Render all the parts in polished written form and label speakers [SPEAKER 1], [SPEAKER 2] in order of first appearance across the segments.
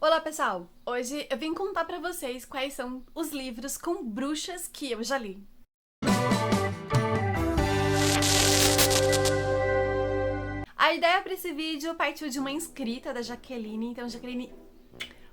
[SPEAKER 1] Olá, pessoal! Hoje eu vim contar pra vocês quais são os livros com bruxas que eu já li. A ideia pra esse vídeo partiu de uma inscrita da Jaqueline, então Jaqueline,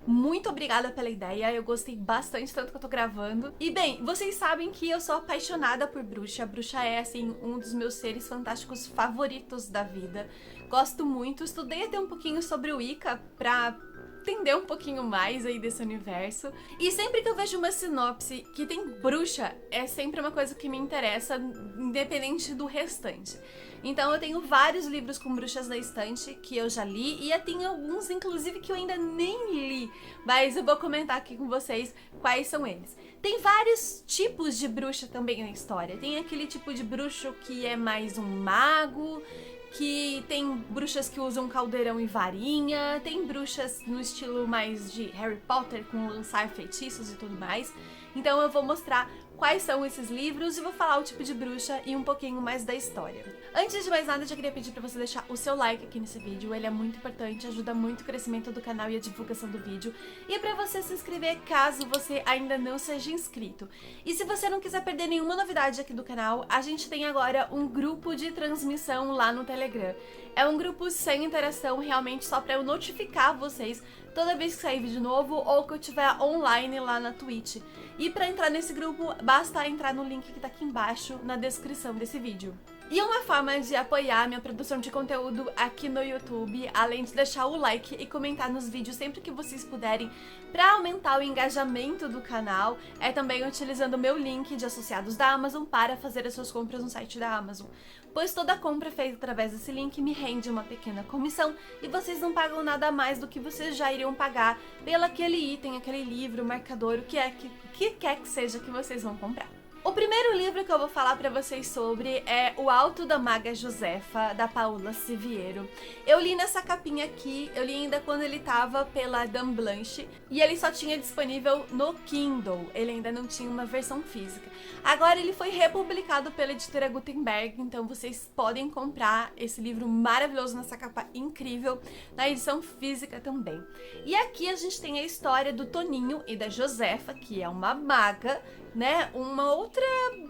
[SPEAKER 1] muito obrigada pela ideia, eu gostei bastante, tanto que eu tô gravando. E bem, vocês sabem que eu sou apaixonada por bruxa. A bruxa é, assim, um dos meus seres fantásticos favoritos da vida. Gosto muito, estudei até um pouquinho sobre o Wicca pra entender um pouquinho mais aí desse universo. E sempre que eu vejo uma sinopse que tem bruxa, é sempre uma coisa que me interessa, independente do restante. Então eu tenho vários livros com bruxas na estante que eu já li, e eu tenho alguns, inclusive, que eu ainda nem li, mas eu vou comentar aqui com vocês quais são eles. Tem vários tipos de bruxa também na história. Tem aquele tipo de bruxo que é mais um mago, que tem bruxas que usam caldeirão e varinha, tem bruxas no estilo mais de Harry Potter, com lançar feitiços e tudo mais. Então eu vou mostrar quais são esses livros e vou falar o tipo de bruxa e um pouquinho mais da história. Antes de mais nada, eu já queria pedir pra você deixar o seu like aqui nesse vídeo, ele é muito importante, ajuda muito o crescimento do canal e a divulgação do vídeo. E pra você se inscrever caso você ainda não seja inscrito. E se você não quiser perder nenhuma novidade aqui do canal, a gente tem agora um grupo de transmissão lá no Telegram. É um grupo sem interação, realmente só pra eu notificar vocês toda vez que sair vídeo novo ou que eu estiver online lá na Twitch. E pra entrar nesse grupo, basta entrar no link que tá aqui embaixo na descrição desse vídeo. E uma forma de apoiar minha produção de conteúdo aqui no YouTube, além de deixar o like e comentar nos vídeos sempre que vocês puderem para aumentar o engajamento do canal, é também utilizando o meu link de associados da Amazon para fazer as suas compras no site da Amazon. Pois toda compra feita através desse link me rende uma pequena comissão e vocês não pagam nada mais do que vocês já iriam pagar pelo aquele item, aquele livro, marcador, o que quer que seja que vocês vão comprar. O primeiro livro que eu vou falar pra vocês sobre é O Alto da Maga Josefa, da Paula Siviero. Eu li nessa capinha aqui, eu li ainda quando ele tava pela Dame Blanche, e ele só tinha disponível no Kindle, ele ainda não tinha uma versão física. Agora ele foi republicado pela editora Gutenberg, então vocês podem comprar esse livro maravilhoso nessa capa incrível, na edição física também. E aqui a gente tem a história do Toninho e da Josefa, que é uma maga, né, uma outra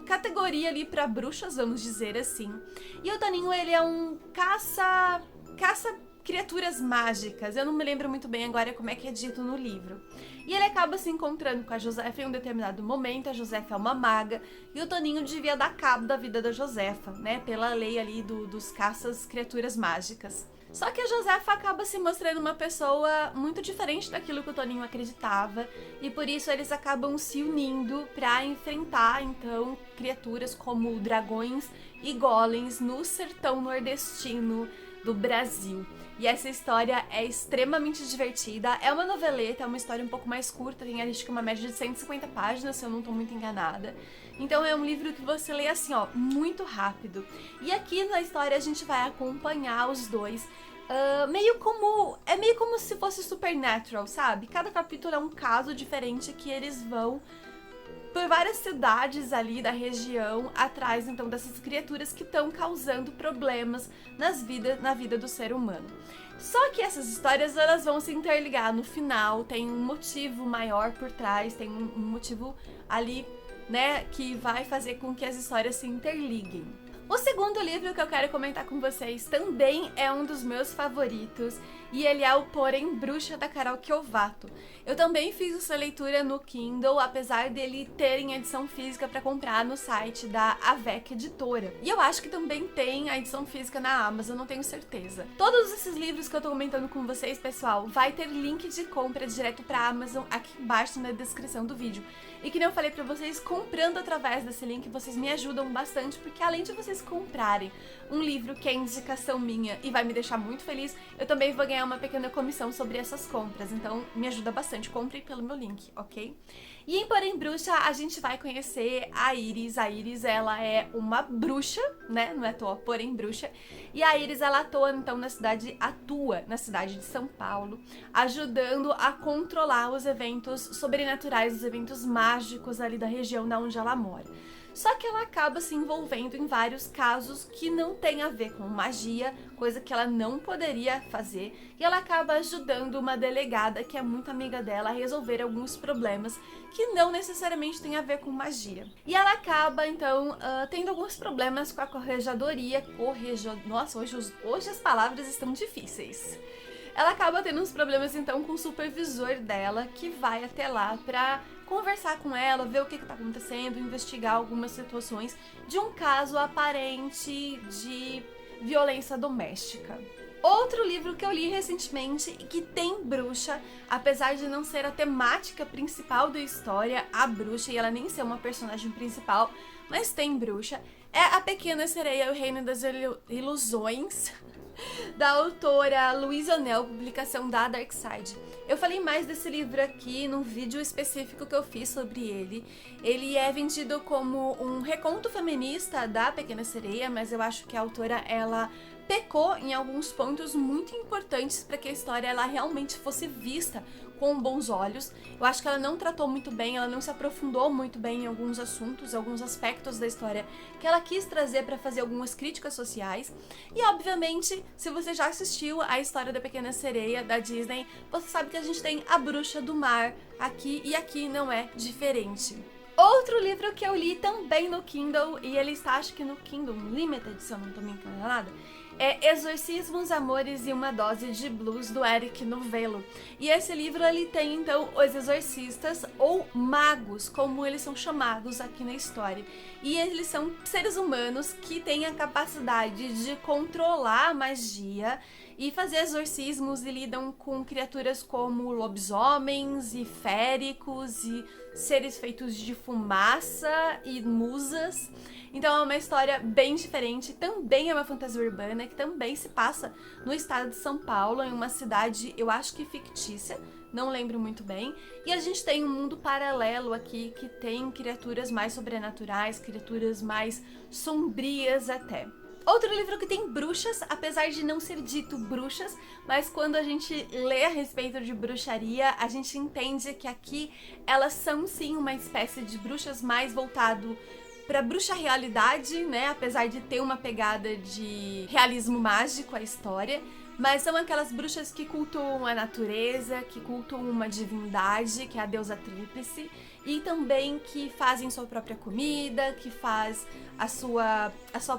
[SPEAKER 1] categoria ali pra bruxas, vamos dizer assim. E o Toninho, ele é um caça criaturas mágicas. Eu não me lembro muito bem agora como é que é dito no livro. E ele acaba se encontrando com a Josefa em um determinado momento. A Josefa é uma maga e o Toninho devia dar cabo da vida da Josefa, né, pela lei ali dos caças criaturas mágicas. Só que a Josefa acaba se mostrando uma pessoa muito diferente daquilo que o Toninho acreditava, e por isso eles acabam se unindo para enfrentar, então, criaturas como dragões e golems no sertão nordestino do Brasil. E essa história é extremamente divertida, é uma noveleta, é uma história um pouco mais curta, tem acho que uma média de 150 páginas, se eu não tô muito enganada. Então é um livro que você lê assim, ó, muito rápido. E aqui na história a gente vai acompanhar os dois, meio como se fosse Supernatural, sabe? Cada capítulo é um caso diferente que eles vão por várias cidades ali da região, atrás então dessas criaturas que estão causando problemas na vida do ser humano. Só que essas histórias, elas vão se interligar no final, tem um motivo maior por trás, tem um motivo ali, né, que vai fazer com que as histórias se interliguem. O segundo livro que eu quero comentar com vocês também é um dos meus favoritos, e ele é o Porém Bruxa, da Carol Chiovato. Eu também fiz essa leitura no Kindle, apesar dele ter em edição física para comprar no site da Avec Editora. E eu acho que também tem a edição física na Amazon, não tenho certeza. Todos esses livros que eu tô comentando com vocês, pessoal, vai ter link de compra direto pra Amazon aqui embaixo na descrição do vídeo. E que nem eu falei pra vocês, comprando através desse link, vocês me ajudam bastante, porque além de vocês comprarem um livro que é indicação minha e vai me deixar muito feliz, eu também vou ganhar uma pequena comissão sobre essas compras, então me ajuda bastante, comprem pelo meu link, ok? E em Porém Bruxa, a gente vai conhecer a Iris. A Iris, ela é uma bruxa, né, não é à toa, porém bruxa, e a Iris, ela atua na cidade de São Paulo, ajudando a controlar os eventos sobrenaturais, os eventos mágicos ali da região da onde ela mora. só que ela acaba se envolvendo em vários casos que não tem a ver com magia, coisa que ela não poderia fazer, e ela acaba ajudando uma delegada que é muito amiga dela a resolver alguns problemas que não necessariamente tem a ver com magia. E ela acaba, então, tendo alguns problemas com a corregedoria. Nossa, hoje as palavras estão difíceis. Ela acaba tendo uns problemas, então, com o supervisor dela, que vai até lá pra conversar com ela, ver o que tá acontecendo, investigar algumas situações de um caso aparente de violência doméstica. Outro livro que eu li recentemente e que tem bruxa, apesar de não ser a temática principal da história, a bruxa, e ela nem ser uma personagem principal, mas tem bruxa, é A Pequena Sereia e o Reino das Ilusões, da autora Louise O'Neill, publicação da Dark Side. Eu falei mais desse livro aqui num vídeo específico que eu fiz sobre ele. Ele é vendido como um reconto feminista da Pequena Sereia, mas eu acho que a autora, ela pecou em alguns pontos muito importantes para que a história ela realmente fosse vista com bons olhos. Eu acho que ela não tratou muito bem, ela não se aprofundou muito bem em alguns assuntos, alguns aspectos da história que ela quis trazer para fazer algumas críticas sociais. E obviamente, se você já assistiu a história da Pequena Sereia da Disney, você sabe que a gente tem a Bruxa do Mar aqui, e aqui não é diferente. Outro livro que eu li também no Kindle, e ele está, acho que no Kindle Unlimited, se eu não tô me enganada, é Exorcismos, Amores e uma Dose de Blues, do Eric Novello. E esse livro, ele tem, então, os exorcistas, ou magos, como eles são chamados aqui na história. E eles são seres humanos que têm a capacidade de controlar a magia e fazer exorcismos, e lidam com criaturas como lobisomens e féricos e seres feitos de fumaça e musas. Então é uma história bem diferente, também é uma fantasia urbana, que também se passa no estado de São Paulo, em uma cidade, eu acho que fictícia, não lembro muito bem. E a gente tem um mundo paralelo aqui, que tem criaturas mais sobrenaturais, criaturas mais sombrias até. Outro livro que tem bruxas, apesar de não ser dito bruxas, mas quando a gente lê a respeito de bruxaria, a gente entende que aqui elas são sim uma espécie de bruxas mais voltado pra bruxa realidade, né? Apesar de ter uma pegada de realismo mágico a história, mas são aquelas bruxas que cultuam a natureza, que cultuam uma divindade, que é a deusa tríplice, e também que fazem sua própria comida, que faz a sua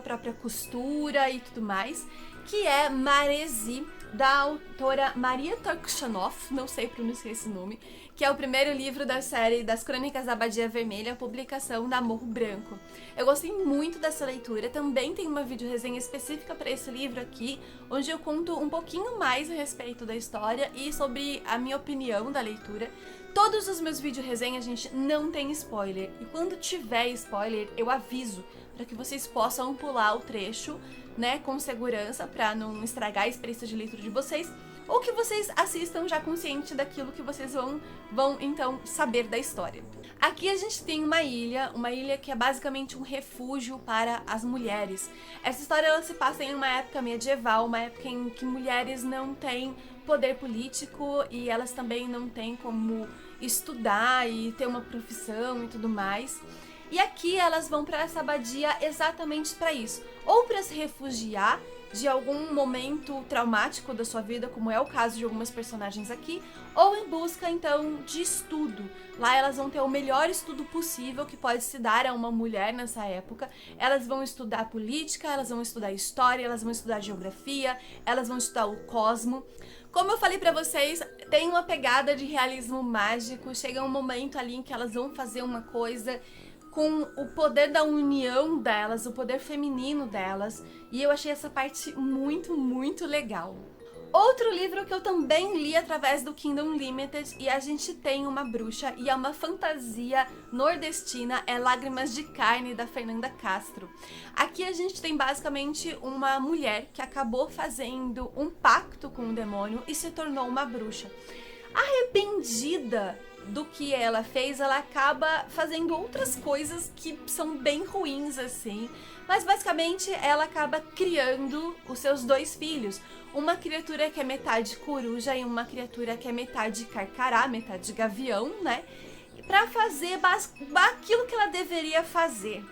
[SPEAKER 1] própria costura e tudo mais, que é Maresi, da autora Maria Turkshanoff, não sei pronunciar esse nome, que é o primeiro livro da série das Crônicas da Abadia Vermelha, publicação da Morro Branco. Eu gostei muito dessa leitura, também tem uma vídeo-resenha específica para esse livro aqui, onde eu conto um pouquinho mais a respeito da história e sobre a minha opinião da leitura. Todos os meus vídeo-resenhas, gente, não tem spoiler, e quando tiver spoiler, eu aviso, para que vocês possam pular o trecho, né, com segurança, para não estragar a experiência de leitura de vocês, ou que vocês assistam já consciente daquilo que vocês vão então saber da história. Aqui a gente tem uma ilha que é basicamente um refúgio para as mulheres. Essa história ela se passa em uma época medieval, uma época em que mulheres não têm poder político e elas também não têm como estudar e ter uma profissão e tudo mais. E aqui elas vão para essa abadia exatamente para isso, ou para se refugiar de algum momento traumático da sua vida, como é o caso de algumas personagens aqui, ou em busca, então, de estudo. Lá elas vão ter o melhor estudo possível que pode se dar a uma mulher nessa época. Elas vão estudar política, elas vão estudar história, elas vão estudar geografia, elas vão estudar o cosmo. Como eu falei pra vocês, tem uma pegada de realismo mágico, chega um momento ali em que elas vão fazer uma coisa com o poder da união delas, o poder feminino delas, e eu achei essa parte muito, muito legal. Outro livro que eu também li através do Kindle Unlimited, e a gente tem uma bruxa, e é uma fantasia nordestina, é Lágrimas de Carne, da Fernanda Castro. Aqui a gente tem basicamente uma mulher que acabou fazendo um pacto com o demônio e se tornou uma bruxa. Arrependida do que ela fez, ela acaba fazendo outras coisas que são bem ruins, assim. Mas basicamente ela acaba criando os seus dois filhos. Uma criatura que é metade coruja e uma criatura que é metade carcará, metade gavião, né? Pra fazer aquilo que ela deveria fazer.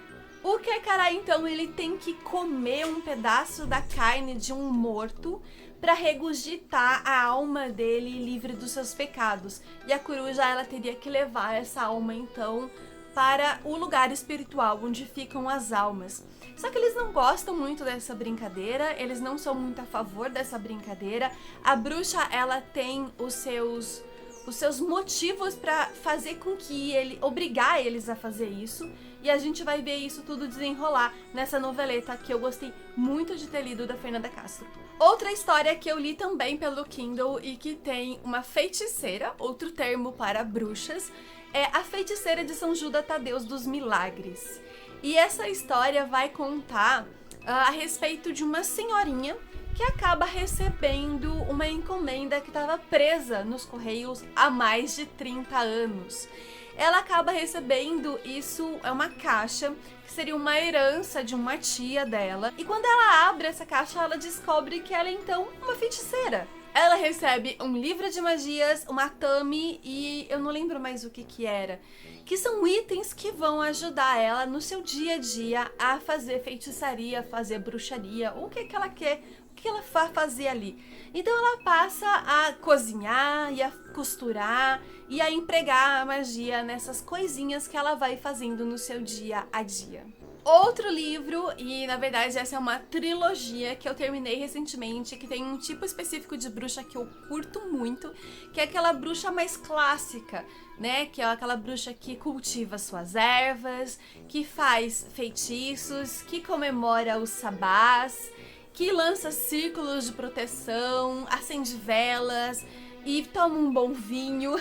[SPEAKER 1] O Kekara, então, ele tem que comer um pedaço da carne de um morto para regurgitar a alma dele livre dos seus pecados. E a coruja, ela teria que levar essa alma, então, para o lugar espiritual, onde ficam as almas. Só que eles não gostam muito dessa brincadeira, eles não são muito a favor dessa brincadeira. A bruxa, ela tem os seus motivos para fazer com que obrigar eles a fazer isso. E a gente vai ver isso tudo desenrolar nessa noveleta que eu gostei muito de ter lido, da Fernanda Castro. Outra história que eu li também pelo Kindle e que tem uma feiticeira, outro termo para bruxas, é A Feiticeira de São Judas Tadeu dos Milagres. E essa história vai contar a respeito de uma senhorinha que acaba recebendo uma encomenda que estava presa nos correios há mais de 30 anos. Ela acaba recebendo isso, é uma caixa, que seria uma herança de uma tia dela. E quando ela abre essa caixa, ela descobre que ela é então uma feiticeira. Ela recebe um livro de magias, uma tami e eu não lembro mais o que era. Que são itens que vão ajudar ela no seu dia a dia a fazer feitiçaria, fazer bruxaria, o que ela quer, o que ela vai fazer ali. Então ela passa a cozinhar e a costurar e a empregar a magia nessas coisinhas que ela vai fazendo no seu dia a dia. Outro livro, e na verdade essa é uma trilogia que eu terminei recentemente, que tem um tipo específico de bruxa que eu curto muito, que é aquela bruxa mais clássica, né? Que é aquela bruxa que cultiva suas ervas, que faz feitiços, que comemora os sabás, que lança círculos de proteção, acende velas e toma um bom vinho.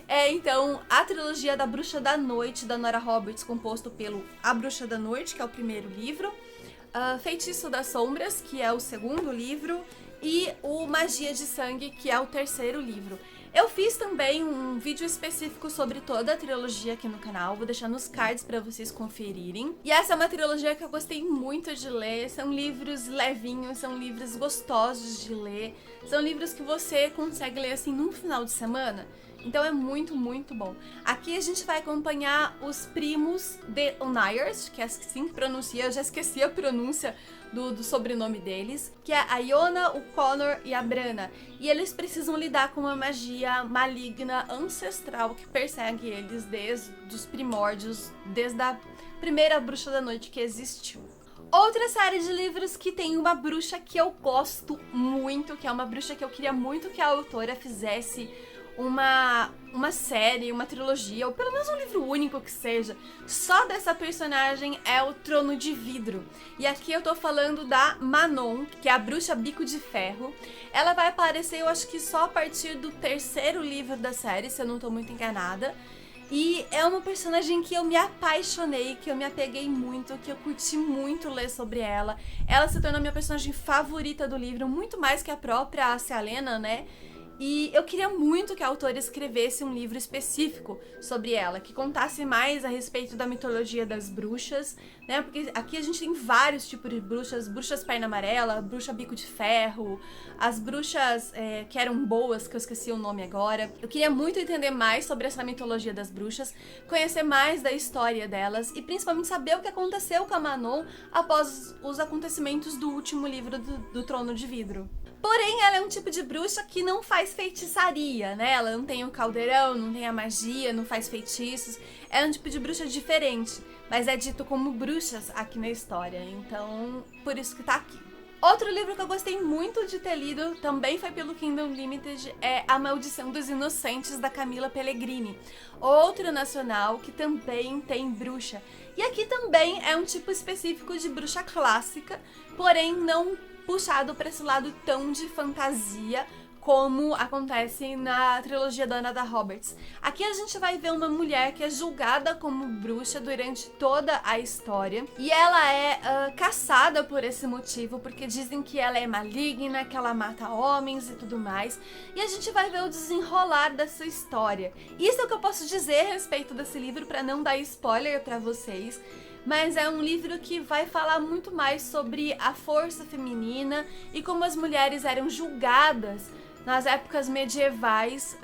[SPEAKER 1] É então a trilogia da Bruxa da Noite, da Nora Roberts, composto pelo A Bruxa da Noite, que é o primeiro livro, Feitiço das Sombras, que é o segundo livro, e o Magia de Sangue, que é o terceiro livro. Eu fiz também um vídeo específico sobre toda a trilogia aqui no canal, vou deixar nos cards para vocês conferirem. E essa é uma trilogia que eu gostei muito de ler, são livros levinhos, são livros gostosos de ler, são livros que você consegue ler assim num final de semana. Então é muito, muito bom. Aqui a gente vai acompanhar os primos de Onayers, que é assim que pronuncia, eu já esqueci a pronúncia do sobrenome deles, que é a Iona, o Connor e a Branna. E eles precisam lidar com uma magia maligna ancestral que persegue eles desde os primórdios, desde a primeira Bruxa da Noite que existiu. Outra série de livros que tem uma bruxa que eu gosto muito, que é uma bruxa que eu queria muito que a autora fizesse uma série, uma trilogia, ou pelo menos um livro único que seja, só dessa personagem, é o Trono de Vidro. E aqui eu tô falando da Manon, que é a bruxa Bico de Ferro. Ela vai aparecer, eu acho que só a partir do terceiro livro da série, se eu não tô muito enganada. E é uma personagem que eu me apaixonei, que eu me apeguei muito, que eu curti muito ler sobre ela. Ela se tornou minha personagem favorita do livro, muito mais que a própria Selena, né? E eu queria muito que a autora escrevesse um livro específico sobre ela, que contasse mais a respeito da mitologia das bruxas, né? Porque aqui a gente tem vários tipos de bruxas, bruxas perna amarela, bruxa bico de ferro, as bruxas que eram boas, que eu esqueci o nome agora. Eu queria muito entender mais sobre essa mitologia das bruxas, conhecer mais da história delas e principalmente saber o que aconteceu com a Manon após os acontecimentos do último livro do Trono de Vidro. Porém, ela é um tipo de bruxa que não faz feitiçaria, né? Ela não tem o caldeirão, não tem a magia, não faz feitiços. É um tipo de bruxa diferente, mas é dito como bruxas aqui na história, então por isso que tá aqui. Outro livro que eu gostei muito de ter lido, também foi pelo Kindle Unlimited, é A Maldição dos Inocentes, da Camila Pellegrini. Outro nacional que também tem bruxa. E aqui também é um tipo específico de bruxa clássica, porém não puxado para esse lado tão de fantasia como acontece na trilogia da Nora Roberts. Aqui a gente vai ver uma mulher que é julgada como bruxa durante toda a história e ela é caçada por esse motivo, porque dizem que ela é maligna, que ela mata homens e tudo mais, e a gente vai ver o desenrolar dessa história. Isso é o que eu posso dizer a respeito desse livro para não dar spoiler para vocês. Mas é um livro que vai falar muito mais sobre a força feminina e como as mulheres eram julgadas nas épocas medievais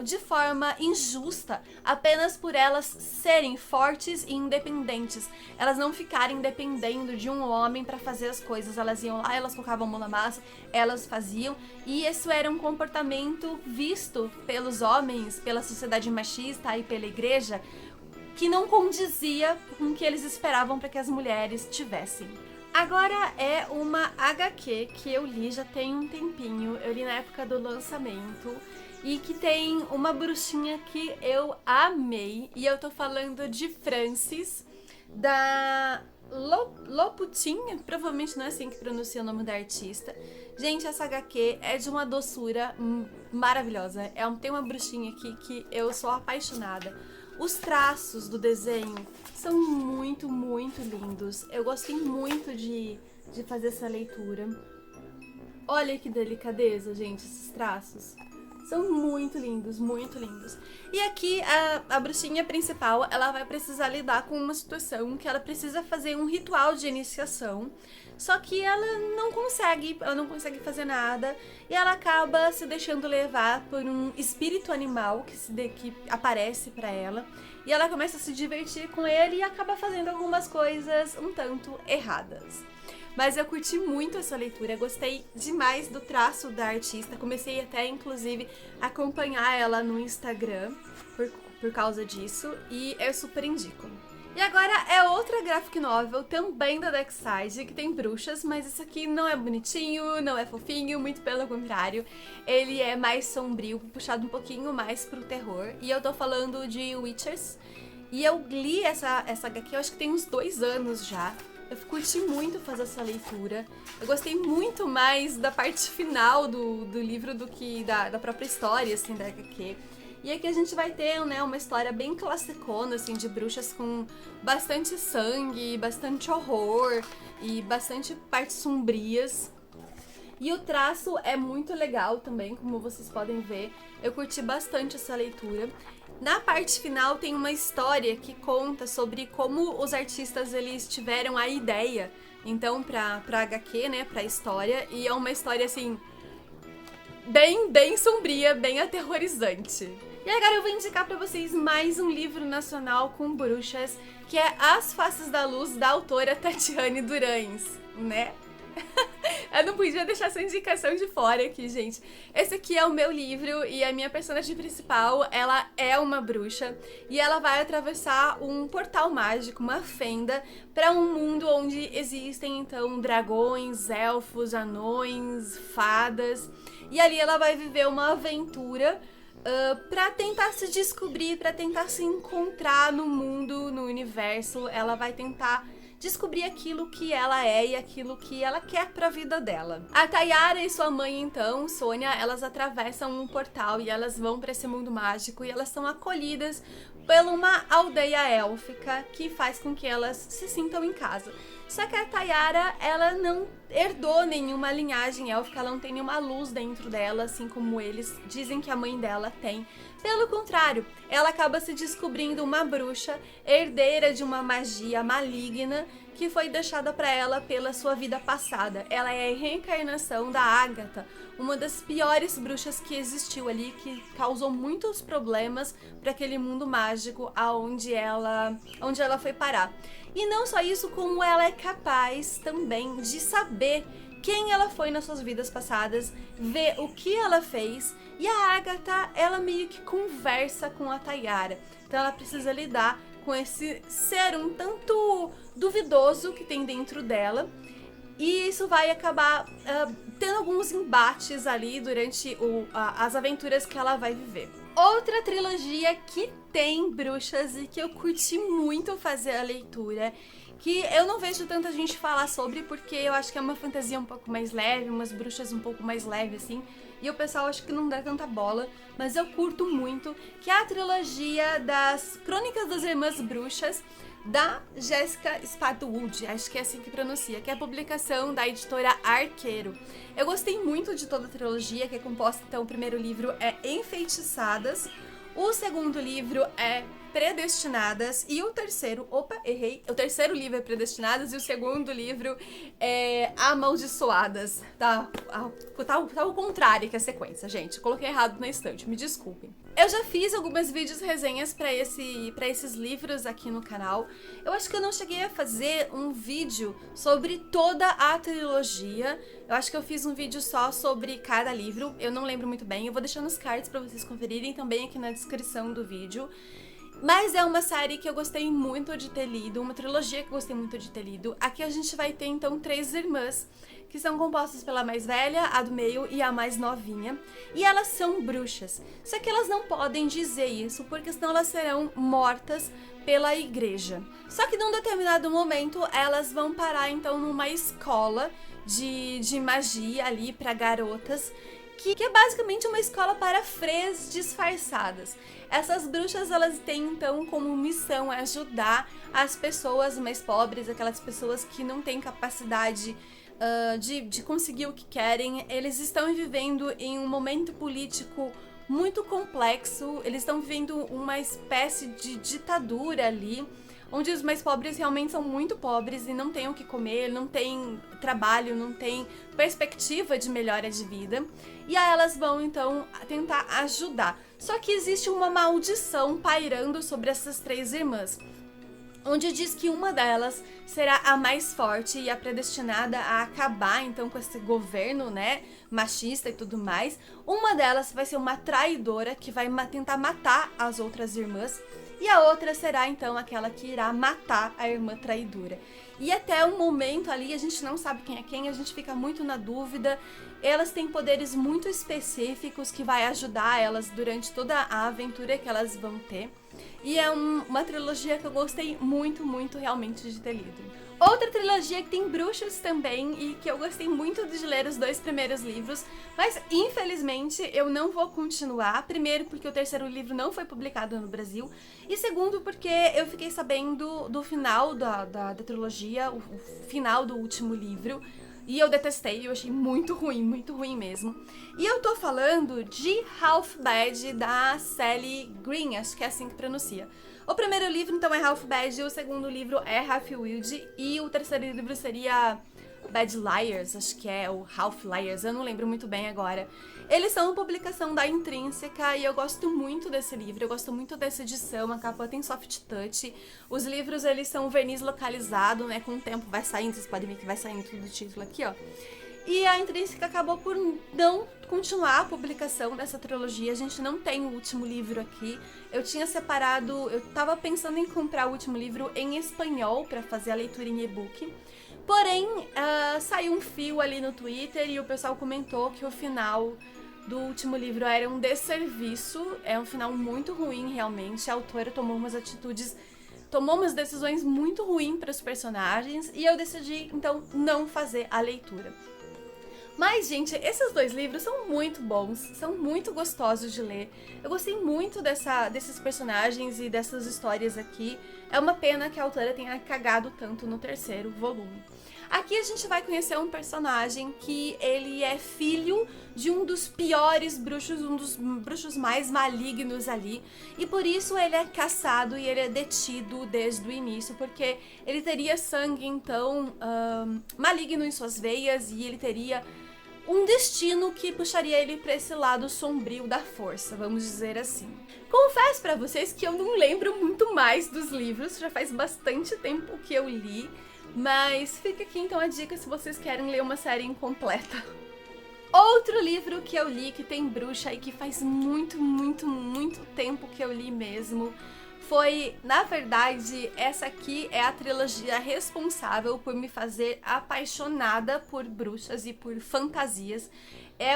[SPEAKER 1] de forma injusta, apenas por elas serem fortes e independentes. Elas não ficarem dependendo de um homem para fazer as coisas. Elas iam lá, elas colocavam a mão na massa, elas faziam. E isso era um comportamento visto pelos homens, pela sociedade machista e pela igreja, que não condizia com o que eles esperavam para que as mulheres tivessem. Agora é uma HQ que eu li já tem um tempinho, eu li na época do lançamento, e que tem uma bruxinha que eu amei, e eu tô falando de Frances, da Loputin, provavelmente não é assim que pronuncia o nome da artista. Gente, essa HQ é de uma doçura maravilhosa, tem uma bruxinha aqui que eu sou apaixonada. Os traços do desenho são muito, muito lindos. Eu gostei muito de fazer essa leitura. Olha que delicadeza, gente, esses traços. São muito lindos, muito lindos. E aqui a bruxinha principal, ela vai precisar lidar com uma situação que ela precisa fazer um ritual de iniciação. Só que ela não consegue fazer nada e ela acaba se deixando levar por um espírito animal que aparece pra ela. E ela começa a se divertir com ele e acaba fazendo algumas coisas um tanto erradas. Mas eu curti muito essa leitura, gostei demais do traço da artista, comecei até, inclusive, a acompanhar ela no Instagram por causa disso, e eu super indico. E agora é outra graphic novel, também da Darkside, que tem bruxas, mas esse aqui não é bonitinho, não é fofinho, muito pelo contrário. Ele é mais sombrio, puxado um pouquinho mais pro terror, e eu tô falando de Witchers. E eu li essa HQ, eu acho que tem uns 2 anos já. Eu curti muito fazer essa leitura. Eu gostei muito mais da parte final do livro do que da própria história, assim, da HQ. E aqui a gente vai ter, né, uma história bem classicona, assim, de bruxas com bastante sangue, bastante horror e bastante partes sombrias. E o traço é muito legal também, como vocês podem ver. Eu curti bastante essa leitura. Na parte final tem uma história que conta sobre como os artistas eles tiveram a ideia, então, pra HQ, né, pra história. E é uma história, assim, bem sombria, bem aterrorizante. E agora eu vou indicar pra vocês mais um livro nacional com bruxas, que é As Faces da Luz, da autora Tatiane Durães, né? Eu não podia deixar essa indicação de fora aqui, gente. Esse aqui é o meu livro e a minha personagem principal, ela é uma bruxa e ela vai atravessar um portal mágico, uma fenda, para um mundo onde existem, então, dragões, elfos, anões, fadas. E ali ela vai viver uma aventura pra tentar se descobrir, pra tentar se encontrar no mundo, no universo. Ela vai tentar descobrir aquilo que ela é e aquilo que ela quer pra vida dela. A Tayara e sua mãe, então, Sônia, elas atravessam um portal e elas vão pra esse mundo mágico e elas são acolhidas por uma aldeia élfica que faz com que elas se sintam em casa. Só que a Tayara, ela não herdou nenhuma linhagem élfica, ela não tem nenhuma luz dentro dela, assim como eles dizem que a mãe dela tem. Pelo contrário, ela acaba se descobrindo uma bruxa, herdeira de uma magia maligna que foi deixada para ela pela sua vida passada. Ela é a reencarnação da Agatha, uma das piores bruxas que existiu ali, que causou muitos problemas para aquele mundo mágico aonde ela foi parar. E não só isso, como ela é capaz também de saber quem ela foi nas suas vidas passadas, ver o que ela fez, e a Agatha, ela meio que conversa com a Tayara. Então ela precisa lidar com esse ser um tanto duvidoso que tem dentro dela, e isso vai acabar tendo alguns embates ali durante as aventuras que ela vai viver. Outra trilogia que tem bruxas e que eu curti muito fazer a leitura, que eu não vejo tanta gente falar sobre, porque eu acho que é uma fantasia um pouco mais leve, umas bruxas um pouco mais leves, assim, e o pessoal acho que não dá tanta bola, mas eu curto muito, que é a trilogia das Crônicas das Irmãs Bruxas, da Jessica Spadwood, acho que é assim que pronuncia, que é a publicação da editora Arqueiro. Eu gostei muito de toda a trilogia, que é composta, então, o primeiro livro é Enfeitiçadas, o segundo livro é Predestinadas e o terceiro, errei, o terceiro livro é Predestinadas e o segundo livro é Amaldiçoadas, tá o contrário que a sequência, gente, coloquei errado na estante, me desculpem. Eu já fiz algumas vídeos resenhas pra esses livros aqui no canal. Eu acho que eu não cheguei a fazer um vídeo sobre toda a trilogia. Eu acho que eu fiz um vídeo só sobre cada livro. Eu não lembro muito bem. Eu vou deixar nos cards pra vocês conferirem também aqui na descrição do vídeo. Mas é uma série que eu gostei muito de ter lido, uma trilogia que eu gostei muito de ter lido. Aqui a gente vai ter, então, 3 irmãs, que são compostas pela mais velha, a do meio e a mais novinha. E elas são bruxas. Só que elas não podem dizer isso, porque senão elas serão mortas pela igreja. Só que num determinado momento, elas vão parar, então, numa escola de magia ali para garotas, que é basicamente uma escola para freiras disfarçadas. Essas bruxas, elas têm então como missão ajudar as pessoas mais pobres, aquelas pessoas que não têm capacidade de conseguir o que querem. Eles estão vivendo em um momento político muito complexo, eles estão vivendo uma espécie de ditadura ali, onde os mais pobres realmente são muito pobres e não têm o que comer, não têm trabalho, não têm perspectiva de melhora de vida. E aí elas vão, então, tentar ajudar. Só que existe uma maldição pairando sobre essas 3 irmãs, onde diz que uma delas será a mais forte e a predestinada a acabar, então, com esse governo, né, machista e tudo mais. Uma delas vai ser uma traidora que vai tentar matar as outras irmãs. E a outra será, então, aquela que irá matar a irmã traidora. E até o momento ali, a gente não sabe quem é quem, a gente fica muito na dúvida. Elas têm poderes muito específicos que vai ajudar elas durante toda a aventura que elas vão ter. E é uma trilogia que eu gostei muito, muito realmente de ter lido. Outra trilogia que tem bruxas também e que eu gostei muito de ler os 2 primeiros livros, mas infelizmente eu não vou continuar. Primeiro porque o terceiro livro não foi publicado no Brasil e segundo porque eu fiquei sabendo do final da trilogia, o final do último livro. E eu detestei, eu achei muito ruim mesmo. E eu tô falando de Half-Bad, da Sally Green, acho que é assim que pronuncia. O primeiro livro, então, é Half-Bad, o segundo livro é Half-Wild, e o terceiro livro seria Bad Liars, acho que é, ou Half Liars, eu não lembro muito bem agora. Eles são uma publicação da Intrínseca e eu gosto muito desse livro, eu gosto muito dessa edição, a capa tem soft touch. Os livros, eles são verniz localizado, né, com o tempo vai saindo, vocês podem ver que vai saindo tudo do título aqui, ó. E a Intrínseca acabou por não continuar a publicação dessa trilogia, a gente não tem o último livro aqui. Eu tinha separado, eu tava pensando em comprar o último livro em espanhol pra fazer a leitura em e-book. Porém, saiu um fio ali no Twitter e o pessoal comentou que o final do último livro era um desserviço, é um final muito ruim realmente, a autora tomou umas decisões muito ruins para os personagens e eu decidi, então, não fazer a leitura. Mas, gente, esses 2 livros são muito bons, são muito gostosos de ler. Eu gostei muito desses personagens e dessas histórias aqui. É uma pena que a autora tenha cagado tanto no terceiro volume. Aqui a gente vai conhecer um personagem que ele é filho de um dos piores bruxos, um dos bruxos mais malignos ali. E por isso ele é caçado e ele é detido desde o início, porque ele teria sangue, então, maligno em suas veias e ele teria um destino que puxaria ele para esse lado sombrio da força, vamos dizer assim. Confesso para vocês que eu não lembro muito mais dos livros, já faz bastante tempo que eu li, mas fica aqui então a dica se vocês querem ler uma série incompleta. Outro livro que eu li que tem bruxa e que faz muito tempo que eu li mesmo foi, na verdade, essa aqui é a trilogia responsável por me fazer apaixonada por bruxas e por fantasias. É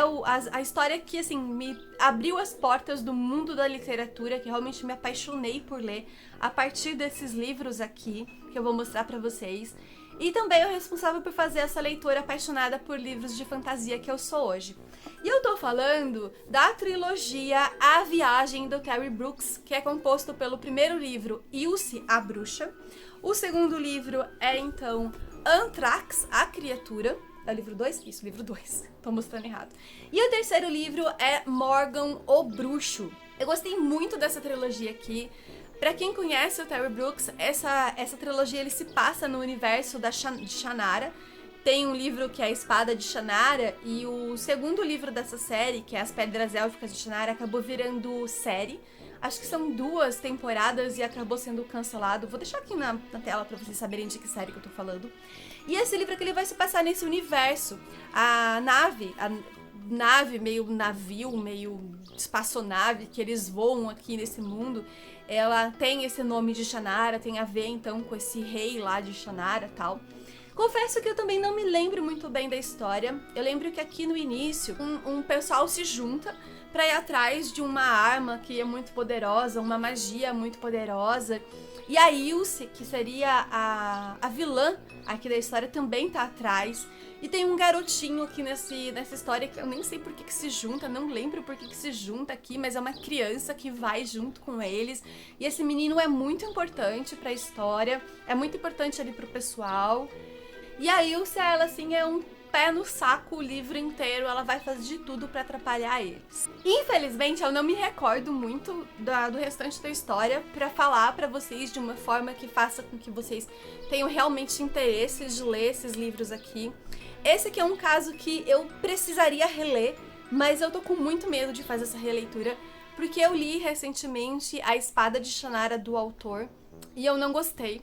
[SPEAKER 1] a história que, assim, me abriu as portas do mundo da literatura, que realmente me apaixonei por ler a partir desses livros aqui, que eu vou mostrar pra vocês. E também é o responsável por fazer essa leitora apaixonada por livros de fantasia que eu sou hoje. E eu tô falando da trilogia A Viagem, do Terry Brooks, que é composto pelo primeiro livro, Ilse, a Bruxa. O segundo livro é, então, Anthrax, a Criatura. É o livro 2? Isso, livro 2. Tô mostrando errado. E o terceiro livro é Morgan, o Bruxo. Eu gostei muito dessa trilogia aqui. Pra quem conhece o Terry Brooks, essa trilogia ele se passa no universo de Shannara. Tem um livro que é a Espada de Shannara, e o segundo livro dessa série, que é As Pedras Élficas de Shannara, acabou virando série. Acho que são 2 temporadas e acabou sendo cancelado. Vou deixar aqui na tela pra vocês saberem de que série que eu tô falando. E esse livro aqui ele vai se passar nesse universo. A nave, meio navio, meio espaçonave, que eles voam aqui nesse mundo, ela tem esse nome de Shannara, tem a ver então com esse rei lá de Shannara e tal. Confesso que eu também não me lembro muito bem da história. Eu lembro que aqui no início, um pessoal se junta pra ir atrás de uma arma que é muito poderosa, uma magia muito poderosa. E a Ilse, que seria a vilã aqui da história, também tá atrás. E tem um garotinho aqui nessa história que eu nem sei por que se junta, não lembro por que se junta aqui, mas é uma criança que vai junto com eles. E esse menino é muito importante pra história, é muito importante ali pro pessoal. E a Ilse, ela assim, é um pé no saco o livro inteiro, ela vai fazer de tudo pra atrapalhar eles. Infelizmente, eu não me recordo muito do restante da história pra falar pra vocês de uma forma que faça com que vocês tenham realmente interesse de ler esses livros aqui. Esse aqui é um caso que eu precisaria reler, mas eu tô com muito medo de fazer essa releitura, porque eu li recentemente A Espada de Shannara do autor e eu não gostei.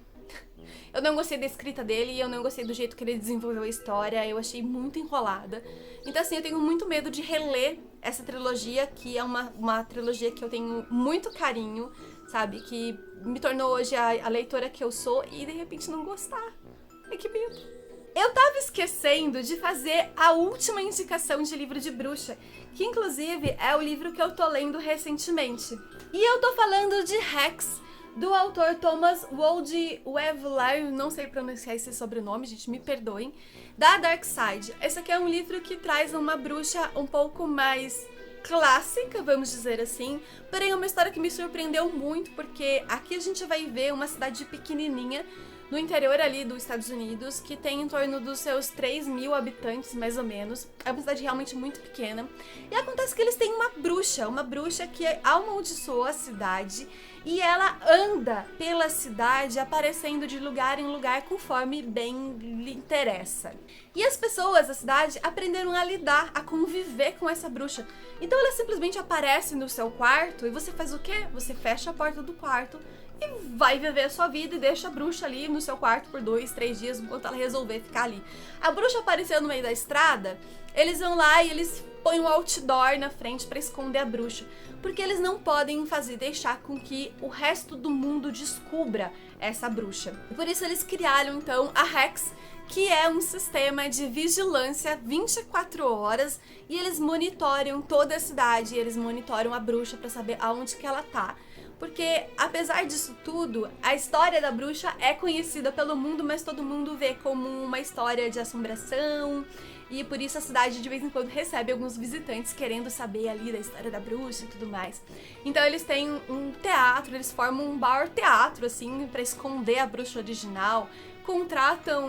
[SPEAKER 1] Eu não gostei da escrita dele, eu não gostei do jeito que ele desenvolveu a história, eu achei muito enrolada. Então assim, eu tenho muito medo de reler essa trilogia, que é uma trilogia que eu tenho muito carinho, sabe? Que me tornou hoje a leitora que eu sou e de repente não gostar. Ai, que medo. Eu tava esquecendo de fazer a última indicação de livro de bruxa, que inclusive é o livro que eu tô lendo recentemente. E eu tô falando de Hex, do autor Thomas Waldewiller, não sei pronunciar esse sobrenome, gente, me perdoem, da Dark Side. Esse aqui é um livro que traz uma bruxa um pouco mais clássica, vamos dizer assim, porém é uma história que me surpreendeu muito, porque aqui a gente vai ver uma cidade pequenininha, no interior ali dos Estados Unidos, que tem em torno dos seus 3.000 habitantes, mais ou menos. É uma cidade realmente muito pequena. E acontece que eles têm uma bruxa que amaldiçoou a cidade, e ela anda pela cidade aparecendo de lugar em lugar conforme bem lhe interessa. E as pessoas da cidade aprenderam a lidar, a conviver com essa bruxa. Então ela simplesmente aparece no seu quarto e você faz o quê? Você fecha a porta do quarto e vai viver a sua vida e deixa a bruxa ali no seu quarto por 2, 3 dias enquanto ela resolver ficar ali. A bruxa apareceu no meio da estrada, eles vão lá e eles põem um outdoor na frente pra esconder a bruxa, porque eles não podem deixar com que o resto do mundo descubra essa bruxa. Por isso eles criaram então a Hex, que é um sistema de vigilância 24 horas, e eles monitoram toda a cidade, eles monitoram a bruxa pra saber aonde que ela tá. Porque, apesar disso tudo, a história da bruxa é conhecida pelo mundo, mas todo mundo vê como uma história de assombração, e por isso a cidade de vez em quando recebe alguns visitantes querendo saber ali da história da bruxa e tudo mais. Então eles têm um teatro, eles formam um bar teatro, assim, pra esconder a bruxa original, contratam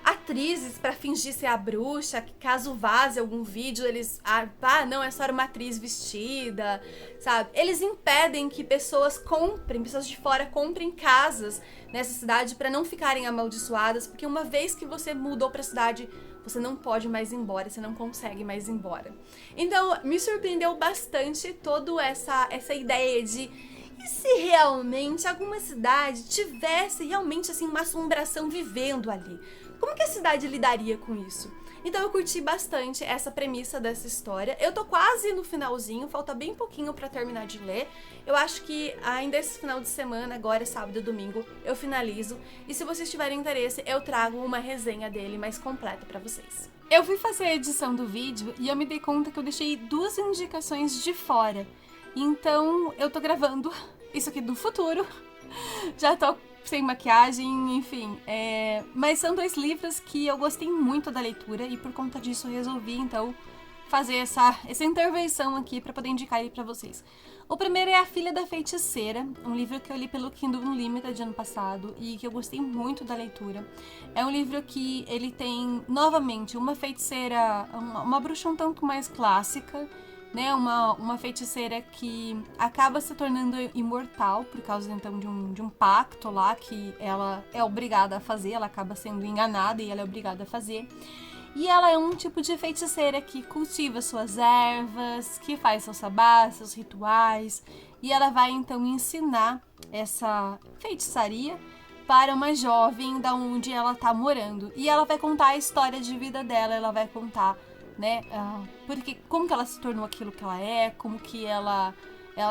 [SPEAKER 1] atrizes pra fingir ser a bruxa, que caso vaze algum vídeo, eles... não, é só uma atriz vestida, sabe? Eles impedem que pessoas de fora comprem casas nessa cidade pra não ficarem amaldiçoadas, porque uma vez que você mudou pra cidade, você não pode mais ir embora, você não consegue mais ir embora. Então, me surpreendeu bastante toda essa ideia de... E se realmente alguma cidade tivesse realmente assim uma assombração vivendo ali? Como que a cidade lidaria com isso? Então eu curti bastante essa premissa dessa história. Eu tô quase no finalzinho, falta bem pouquinho pra terminar de ler. Eu acho que ainda esse final de semana, agora sábado e domingo, eu finalizo. E se vocês tiverem interesse, eu trago uma resenha dele mais completa pra vocês. Eu fui fazer a edição do vídeo e eu me dei conta que eu deixei 2 indicações de fora. Então eu tô gravando isso aqui do futuro. Já tô sem maquiagem, enfim. Mas são 2 livros que eu gostei muito da leitura e por conta disso eu resolvi, então, fazer essa intervenção aqui pra poder indicar ele pra vocês. O primeiro é A Filha da Feiticeira, um livro que eu li pelo Kindle Unlimited ano passado e que eu gostei muito da leitura. É um livro que ele tem, novamente, uma feiticeira, uma bruxa um tanto mais clássica, né, uma feiticeira que acaba se tornando imortal por causa então de um pacto lá que ela é obrigada a fazer, ela acaba sendo enganada e ela é obrigada a fazer. E ela é um tipo de feiticeira que cultiva suas ervas, que faz seus sabás, seus rituais, e ela vai então ensinar essa feitiçaria para uma jovem da onde ela tá morando. E ela vai contar a história de vida dela, ela vai contar, né, porque, como que ela se tornou aquilo que ela é, como que ela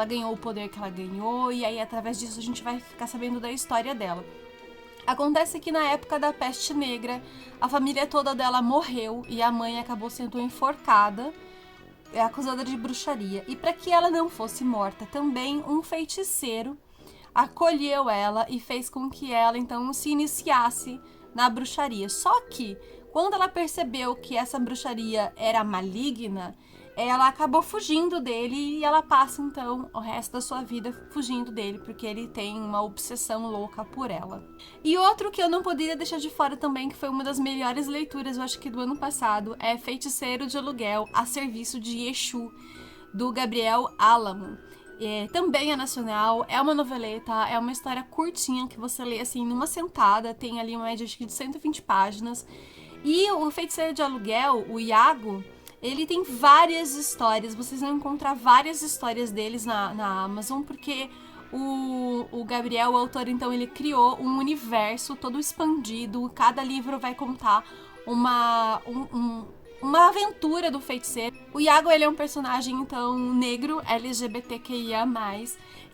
[SPEAKER 1] ganhou o poder que ela ganhou, e aí através disso a gente vai ficar sabendo da história dela. Acontece que na época da peste negra, a família toda dela morreu e a mãe acabou sendo enforcada, acusada de bruxaria. E para que ela não fosse morta, também um feiticeiro acolheu ela e fez com que ela então se iniciasse na bruxaria. Só que quando ela percebeu que essa bruxaria era maligna, ela acabou fugindo dele e ela passa então o resto da sua vida fugindo dele, porque ele tem uma obsessão louca por ela. E outro que eu não poderia deixar de fora também, que foi uma das melhores leituras, eu acho que do ano passado, é Feiticeiro de Aluguel a Serviço de Exu, do Gabriel Álamo. Também é nacional, é uma noveleta, é uma história curtinha que você lê assim numa sentada, tem ali uma média acho que de 120 páginas. E o Feiticeiro de Aluguel, o Iago, ele tem várias histórias, vocês vão encontrar várias histórias deles na Amazon, porque o Gabriel, o autor, então, ele criou um universo todo expandido, cada livro vai contar uma aventura do feiticeiro. O Iago, ele é um personagem, então, negro, LGBTQIA+,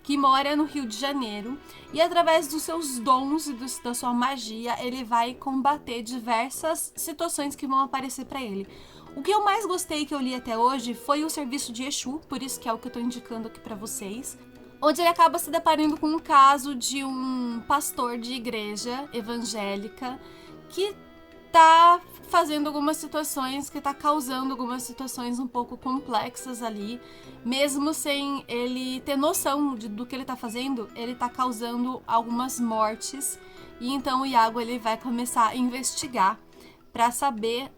[SPEAKER 1] que mora no Rio de Janeiro, e através dos seus dons e da sua magia, ele vai combater diversas situações que vão aparecer para ele. O que eu mais gostei que eu li até hoje foi o Serviço de Exu, por isso que é o que eu tô indicando aqui pra vocês, onde ele acaba se deparando com um caso de um pastor de igreja evangélica que tá fazendo algumas situações, que tá causando algumas situações um pouco complexas ali, mesmo sem ele ter noção do que ele tá fazendo, ele tá causando algumas mortes, e então o Iago ele vai começar a investigar para saber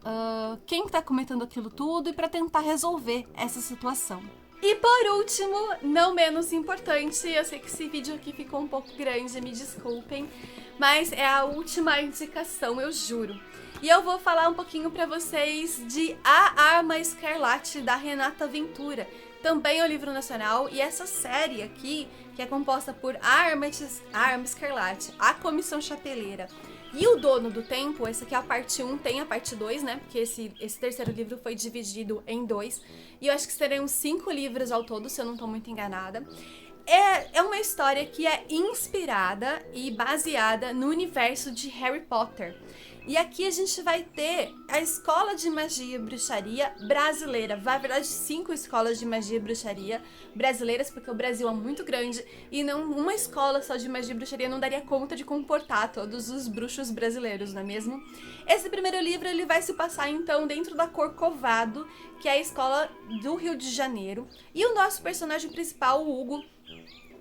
[SPEAKER 1] quem está cometendo aquilo tudo e para tentar resolver essa situação. E por último, não menos importante, eu sei que esse vídeo aqui ficou um pouco grande, me desculpem, mas é a última indicação, eu juro. E eu vou falar um pouquinho para vocês de A Arma Escarlate, da Renata Ventura. Também é um livro nacional, e essa série aqui, que é composta por A Arma Escarlate, A Comissão Chapeleira e O Dono do Tempo, essa aqui é a parte 1, tem a parte 2, né? Porque esse terceiro livro foi dividido em 2. E eu acho que serão 5 livros ao todo, se eu não estou muito enganada. É uma história que é inspirada e baseada no universo de Harry Potter. E aqui a gente vai ter a Escola de Magia e Bruxaria brasileira. Na verdade, 5 escolas de magia e bruxaria brasileiras, porque o Brasil é muito grande e não uma escola só de magia e bruxaria não daria conta de comportar todos os bruxos brasileiros, não é mesmo? Esse primeiro livro ele vai se passar então dentro da Corcovado, que é a escola do Rio de Janeiro. E o nosso personagem principal, o Hugo,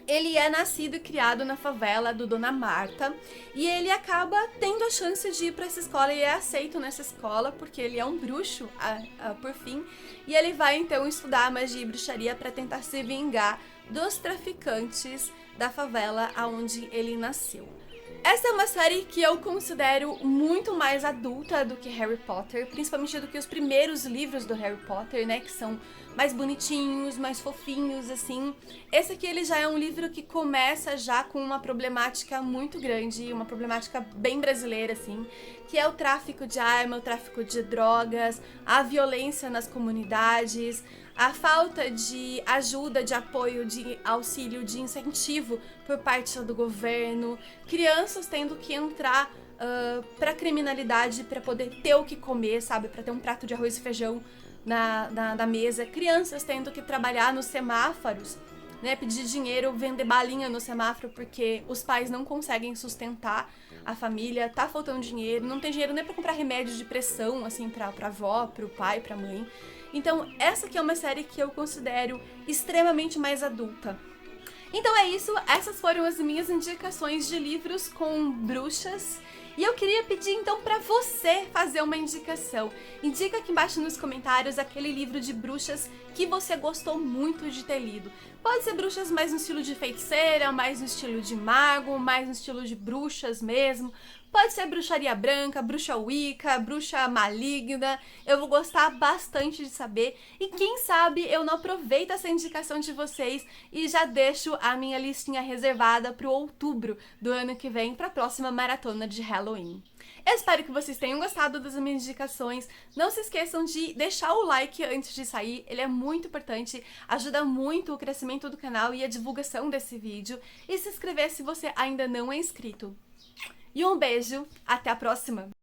[SPEAKER 1] ele é nascido e criado na favela do Dona Marta, e ele acaba tendo a chance de ir para essa escola e é aceito nessa escola porque ele é um bruxo, por fim, e ele vai então estudar magia e bruxaria para tentar se vingar dos traficantes da favela onde ele nasceu. Essa é uma série que eu considero muito mais adulta do que Harry Potter, principalmente do que os primeiros livros do Harry Potter, né, que são mais bonitinhos, mais fofinhos, assim. Esse aqui ele já é um livro que começa já com uma problemática muito grande, uma problemática bem brasileira, assim, que é o tráfico de arma, o tráfico de drogas, a violência nas comunidades, a falta de ajuda, de apoio, de auxílio, de incentivo por parte do governo, crianças tendo que entrar pra criminalidade para poder ter o que comer, sabe? Para ter um prato de arroz e feijão na mesa, crianças tendo que trabalhar nos semáforos, né? Pedir dinheiro, vender balinha no semáforo porque os pais não conseguem sustentar a família, tá faltando dinheiro, não tem dinheiro nem para comprar remédio de pressão, assim, pra avó, pro pai, pra mãe. Então, essa aqui é uma série que eu considero extremamente mais adulta. Então é isso, essas foram as minhas indicações de livros com bruxas E eu queria pedir então pra você fazer uma indicação. Indica aqui embaixo nos comentários aquele livro de bruxas que você gostou muito de ter lido. Pode ser bruxas mais no estilo de feiticeira, mais no estilo de mago, mais no estilo de bruxas mesmo. Pode ser bruxaria branca, bruxa wicca, bruxa maligna. Eu vou gostar bastante de saber. E quem sabe eu não aproveito essa indicação de vocês e já deixo a minha listinha reservada para o outubro do ano que vem, para a próxima maratona de Halloween. Eu espero que vocês tenham gostado das minhas indicações. Não se esqueçam de deixar o like antes de sair, ele é muito importante, ajuda muito o crescimento do canal e a divulgação desse vídeo. E se inscrever se você ainda não é inscrito. E um beijo, até a próxima!